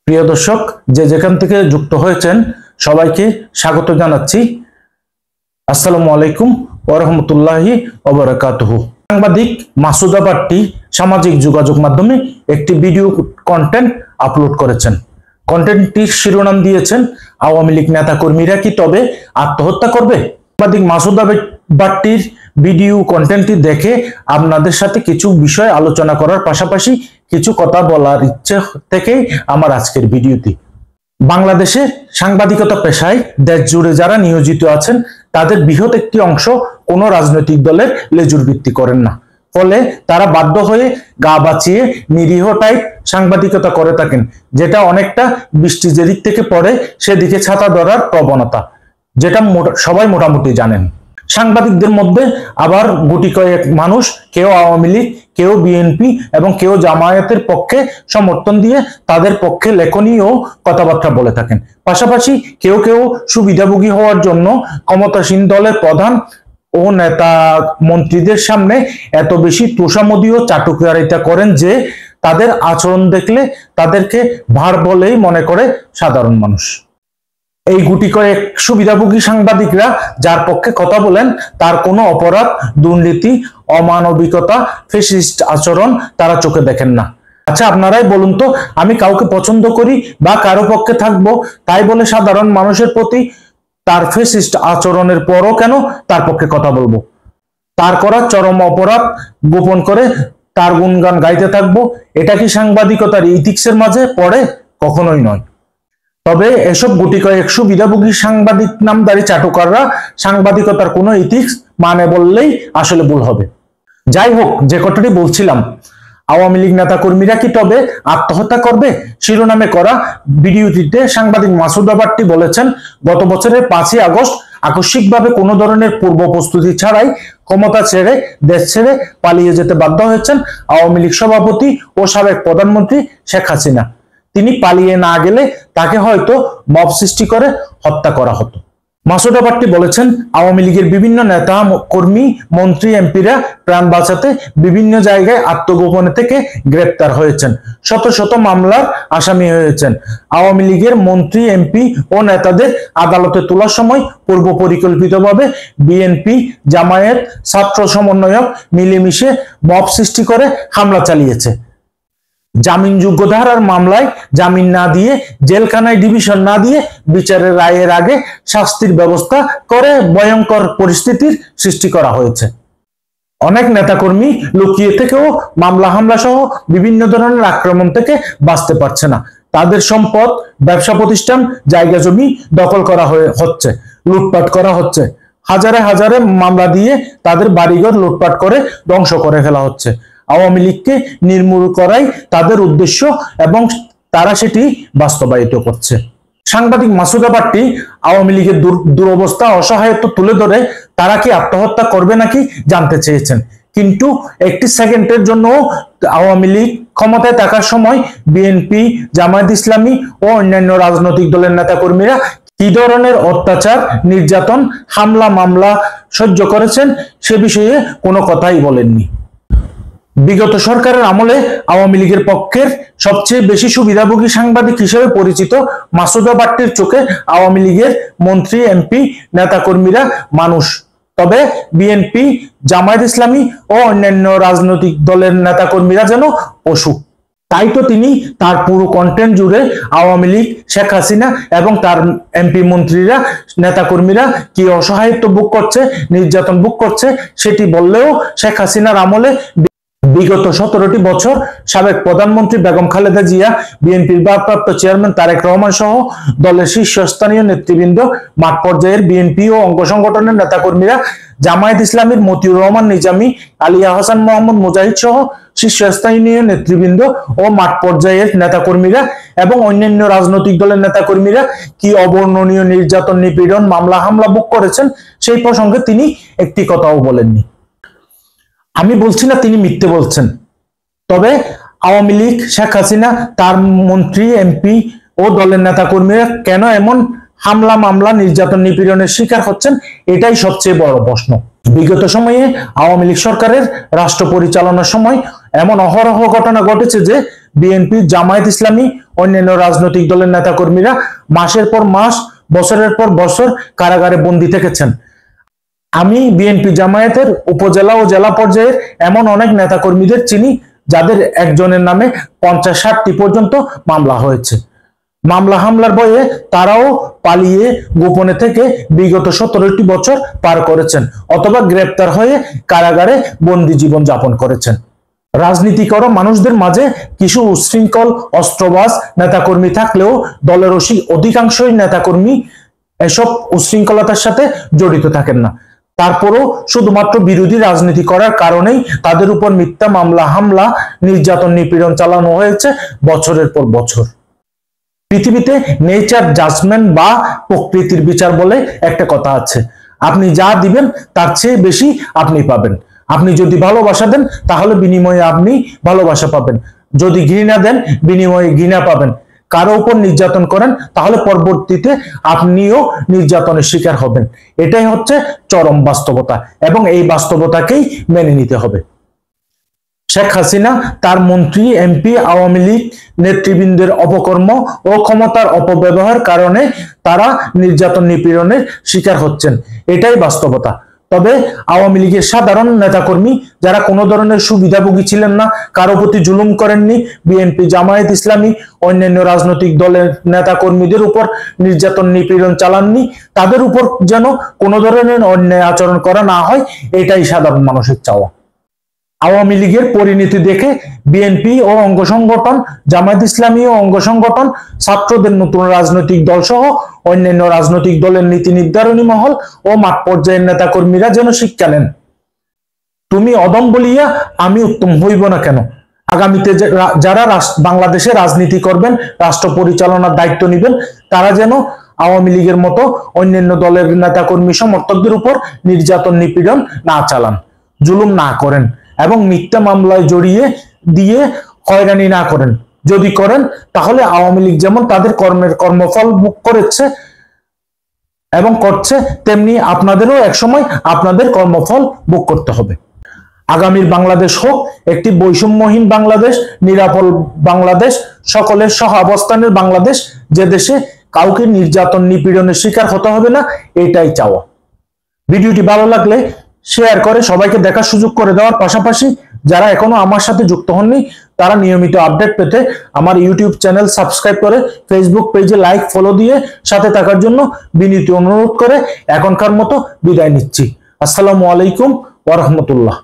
প্রিয় দর্শক, যে যেখান থেকে যুক্ত হয়েছেন সবাইকে স্বাগত জানাচ্ছি। আসসালামু আলাইকুম ওয়া রাহমাতুল্লাহি ওয়া বারাকাতুহু। সাংবাদিক মাসুদা বাট্টি সামাজিক যোগাযোগ মাধ্যমে একটি ভিডিও কন্টেন্ট আপলোড করেছেন। কন্টেন্টটির শিরোনাম দিয়েছেন, আওয়ামী লীগ নেতা কর্মীরা কি তবে আত্মহত্যা করবে? সাংবাদিক মাসুদা বাট্টির ভিডিও কন্টেন্টটি দেখে আপনাদের সাথে কিছু বিষয় আলোচনা করার পাশাপাশি কিছু কথা বলার ইচ্ছে থেকেই আমার আজকের ভিডিওটি। বাংলাদেশে সাংবাদিকতা পেশায় দেশ জুড়ে যারা নিয়োজিত আছেন তাদের বৃহৎ একটি অংশ কোনো রাজনৈতিক দলের লেজুর ভিত্তি করেন না। ফলে তারা বাধ্য হয়ে গা বাঁচিয়ে নিরীহ টাইপ সাংবাদিকতা করে থাকেন, যেটা অনেকটা বৃষ্টি যেদিক থেকে পড়ে সেদিকে ছাতা ধরার প্রবণতা, যেটা সবাই মোটামুটি জানেন। সাংবাদিকদের মধ্যে আবার গুটি কয়েক মানুষ, কেউ আওয়ামী লীগ, কেউ বিএনপি এবং কেউ জামায়াতের পক্ষে সমর্থন দিয়ে তাদের পক্ষে লেখনীয় কথাবার্তা বলে থাকেন। পাশাপাশি কেউ কেউ সুবিধাভোগী হওয়ার জন্য ক্ষমতাসীন দলের প্রধান ও নেতা মন্ত্রীদের সামনে এত বেশি তোষামোদী ও চাটুকারিতা করেন যে তাদের আচরণ দেখলে তাদেরকে ভার বলেই মনে করে সাধারণ মানুষ। এই গুটি কয়েক সুবিধাভোগী সাংবাদিকরা যার পক্ষে কথা বলেন তার কোনো অপরাধ, দুর্নীতি, অমানবিকতা, ফ্যাসিস্ট আচরণ তারা চোখে দেখেন না। আচ্ছা, আপনারাই বলুন তো, আমি কাউকে পছন্দ করি বা কারো পক্ষে থাকবো তাই বলে সাধারণ মানুষের প্রতি তার ফ্যাসিস্ট আচরণের পরও কেন তার পক্ষে কথা বলবো? তার করা চরম অপরাধ গোপন করে তার গুণগান গাইতে থাকবো? এটা কি সাংবাদিকতার ইথিক্সের মাঝে পড়ে? কখনোই নয়। তবে এসব গুটি কয়েক সুবিধাভোগী সাংবাদিক নামধারী চাটুকাররা সাংবাদিকতার কোনো ইথিক্স মানে বললেই আসলে ভুল হবে। যাই হোক, যে কথাটি বলছিলাম, আওয়ামী লীগ নেতা কর্মীরা কি তবে আত্মহত্যা করবে শিরোনামে করা ভিডিওটিতে সাংবাদিক মাসুদা বাট্টি বলেছেন, গত বছরের 5ই আগস্ট আকস্মিকভাবে কোনো ধরনের পূর্ব প্রস্তুতি ছাড়াই ক্ষমতা ছেড়ে দেশ ছেড়ে পালিয়ে যেতে বাধ্য হয়েছেন আওয়ামী লীগ সভাপতি ও সাবেক প্রধানমন্ত্রী শেখ হাসিনা। তিনি পালিয়ে না গেলে তাকে হয়তো মব সৃষ্টি করে হত্যা করা হতো। মাসুদা বাট্টি বলেছেন, আওয়ামী লীগের বিভিন্ন নেতা কর্মী, মন্ত্রী, এমপিরা প্রাণ বাঁচাতে বিভিন্ন জায়গায় আত্মগোপনে থেকে গ্রেপ্তার হয়েছেন, শত শত মামলার আসামি হয়েছেন। আওয়ামী লীগের মন্ত্রী, এমপি ও নেতাদের আদালতে তোলার সময় পূর্ব পরিকল্পিতভাবে বিএনপি, জামায়াত, ছাত্র সমন্বয়ক মিলেমিশে মব সৃষ্টি করে হামলা চালিয়েছে। জামিনযোগ্য ধারার মামলায় জামিন না দিয়ে, জেলখানায় ডিভিশন না দিয়ে বিচারের রায়ের আগে শাস্তির ব্যবস্থা করে ভয়ঙ্কর পরিস্থিতির সৃষ্টি করা হয়েছে। অনেক নেতাকর্মী লুকিয়ে থেকেও মামলা হামলা সহ বিভিন্ন ধরনের আক্রমণ থেকে বাঁচতে পারছে না। তাদের সম্পদ, ব্যবসা প্রতিষ্ঠান, জায়গা জমি দখল করা হচ্ছে, লুটপাট করা হচ্ছে। হাজারে হাজারে মামলা দিয়ে তাদের বাড়িঘর লুটপাট করে ধ্বংস করে ফেলা হচ্ছে। আওয়ামী লীগকে নির্মূল করাই তাদের উদ্দেশ্য এবং তারা সেটি বাস্তবায়িত করছে। সাংবাদিক মাসুদা বাট্টি আওয়ামী লীগের দুরবস্থা, অসহায়ত্ব তুলে ধরে তারা কি আত্মহত্যা করবে নাকি জানতে চেয়েছেন। কিন্তু একটি সেকেন্ডের জন্য আওয়ামী লীগ ক্ষমতায় থাকার সময় বিএনপি, জামায়াত ইসলামী ও অন্যান্য রাজনৈতিক দলের নেতাকর্মীরা কি ধরনের অত্যাচার, নির্যাতন, হামলা মামলা সহ্য করেছেন সে বিষয়ে কোনো কথাই বলেননি। বিগত সরকারের আমলে আওয়ামী লীগের পক্ষের সবচেয়ে বেশি সুবিধাভোগী সাংবাদিক হিসেবে পরিচিত মাসুদা বাট্টির চোখে আওয়ামী লীগের মন্ত্রী, এমপি, নেতাকর্মীরা মানুষ, তবে বিএনপি, জামায়াত ইসলামী ও অন্যান্য রাজনৈতিক দলের নেতাকর্মীরা যেন পশু। তাই তো তিনি তার পুরো কন্টেন্ট জুড়ে আওয়ামী লীগ, শেখ হাসিনা এবং তার এমপি, মন্ত্রীরা, নেতাকর্মীরা কি অসহায়ত্ব ভোগ করছে, নির্যাতন ভোগ করছে সেটি বললেও শেখ হাসিনার আমলে বিগত 17টি বছর সাবেক প্রধানমন্ত্রী বেগম খালেদা জিয়া, বিএনপির ভারপ্রাপ্ত চেয়ারম্যান তারেক রহমান সহ দলের শীর্ষস্থানীয় নেতৃবৃন্দ, মাঠ পর্যায়ের বিএনপি ও অঙ্গ সংগঠনের নেতাকর্মীরা, জামায়াত ইসলামীর মতিউর রহমান নিজামী, আলিয়া হাসান মোহাম্মদ মুজাহিদ সহ শীর্ষস্থানীয় নেতৃবৃন্দ ও মাঠ পর্যায়ের নেতাকর্মীরা এবং অন্যান্য রাজনৈতিক দলের নেতাকর্মীরা কি অবর্ণনীয় নির্যাতন, নিপীড়ন, মামলা হামলা ভোগ করেছেন সেই প্রসঙ্গে তিনি একটি কথাও বলেননি। আমি বলছি না তিনি মিথ্যে বলছেন, তবে আওয়ামী লীগ, শেখ হাসিনা, তার মন্ত্রী, এমপি ও দলের নেতাকর্মীরা কেন এমন হামলা মামলা, নির্যাতন, নিপীড়নের শিকার হচ্ছেন এটাই সবচেয়ে বড় প্রশ্ন। বিগত সময়ে আওয়ামী লীগ সরকারের রাষ্ট্র পরিচালনার সময় এমন অহরহ ঘটনা ঘটেছে যে বিএনপি, জামায়াত ইসলামী, অন্যান্য রাজনৈতিক দলের নেতাকর্মীরা মাসের পর মাস, বছরের পর বছর কারাগারে বন্দী থেকেছেন। আমি বিএনপি জামায়াতের উপজেলা ও জেলা পর্যায়ের এমন অনেক নেতাকর্মীদের চিনি যাদের একজনের নামে 50-60টি পর্যন্ত মামলা হয়েছে। মামলা হামলার ভয়ে তারাও পালিয়ে গোপনে থেকে বিগত 17টি বছর পার করেছেন অথবা গ্রেপ্তার হয়ে কারাগারে বন্দী জীবন যাপন করেছেন। রাজনীতি করা মানুষদের মাঝে কিছু উচ্ছৃঙ্খল অস্ত্রবাজ নেতাকর্মী থাকলেও দলের অধিকাংশই নেতাকর্মী এসব উচ্ছৃঙ্খলতার সাথে জড়িত থাকেন না। তারপরও শুধুমাত্র বিরোধী রাজনীতি করার কারণেই তাদের উপর মিথ্যা মামলা, হামলা, নির্যাতন, নিপীড়ন চালানো হয়েছে বছরের পর বছর। পৃথিবীতে নেচার জাজমেন্ট বা প্রকৃতির বিচার বলে একটা কথা আছে। আপনি যা দিবেন তার চেয়ে বেশি আপনি পাবেন। আপনি যদি ভালোবাসা দেন তাহলে বিনিময়ে আপনি ভালোবাসা পাবেন, যদি ঘৃণা দেন বিনিময়ে ঘৃণা পাবেন। কারো উপর নির্যাতন করেন তাহলে পরবর্তীতে আপনিও নির্যাতনের শিকার হবেন। এটাই হচ্ছে চরম বাস্তবতা এবং এই বাস্তবতাকেই মেনে নিতে হবে। শেখ হাসিনা, তার মন্ত্রী, এমপি, আওয়ামী লীগ নেতৃবৃন্দের অপকর্ম ও ক্ষমতার অপব্যবহার কারণে তারা নির্যাতন, নিপীড়নের শিকার হচ্ছেন, এটাই বাস্তবতা। তবে আওয়ামী লীগের সাধারণ নেতাকর্মী যারা কোনো ধরনের সুবিধাভোগী ছিলেন না, কারো প্রতি জুলুম করেননি, বিএনপি, জামায়াত ইসলামী, অন্যান্য রাজনৈতিক দলের নেতাকর্মীদের উপর নির্যাতন, নিপীড়ন চালাননি, তাদের উপর যেন কোনো ধরনের অন্যায় আচরণ করা না হয়, এটাই সাধারণ মানুষের চাওয়া। আওয়ামী লীগের পরিণতি দেখে বিএনপি ও অঙ্গ সংগঠন, জামায়াত ইসলামী ও অঙ্গ সংগঠন, ছাত্রদের নতুন রাজনৈতিক দল সহ অন্যান্য রাজনৈতিক দলের নীতি নির্ধারণী মহল ও মাঠ পর্যায়ের নেতাকর্মীরা যেন শিক্ষা নেন। তুমি অদম বলিয়া আমি উত্তম হইব না কেন? আগামীতে যারা বাংলাদেশে রাজনীতি করবেন, রাষ্ট্র পরিচালনার দায়িত্ব নেবেন, তারা যেন আওয়ামী লীগের মতো অন্যান্য দলের নেতাকর্মী সমর্থকদের উপর নির্যাতন, নিপীড়ন না চালান, জুলুম না করেন এবং মিথ্যা মামলায় জড়িয়ে দিয়ে হয়রানি না করেন। যদি করেন তাহলে আওয়ামী লীগ যেমন তাদের কর্মফল ভোগ করেছে এবং করছে, তেমনি আপনাদেরও একসময় আপনাদের কর্মফল ভোগ করতে হবে। আগামীর বাংলাদেশ হোক একটি বৈষম্যহীন বাংলাদেশ, নিরাপদ বাংলাদেশ, সকলের সহাবস্থানের বাংলাদেশ, যে দেশে কাউকে নির্যাতন, নিপীড়নের শিকার হতে হবে না, এটাই চাওয়া। ভিডিওটি ভালো লাগলে শেয়ার করে সবাইকে দেখার সুযোগ করে দেওয়ার পাশাপাশি যারা এখনো আমার সাথে যুক্ত হননি তারা নিয়মিত আপডেট পেতে আমার ইউটিউব চ্যানেল সাবস্ক্রাইব করে ফেসবুক পেজে লাইক, ফলো দিয়ে সাথে থাকার জন্য বিনীত অনুরোধ করে এখনকার মতো বিদায় নিচ্ছি। আসসালামু আলাইকুম ওয়া রাহমাতুল্লাহ।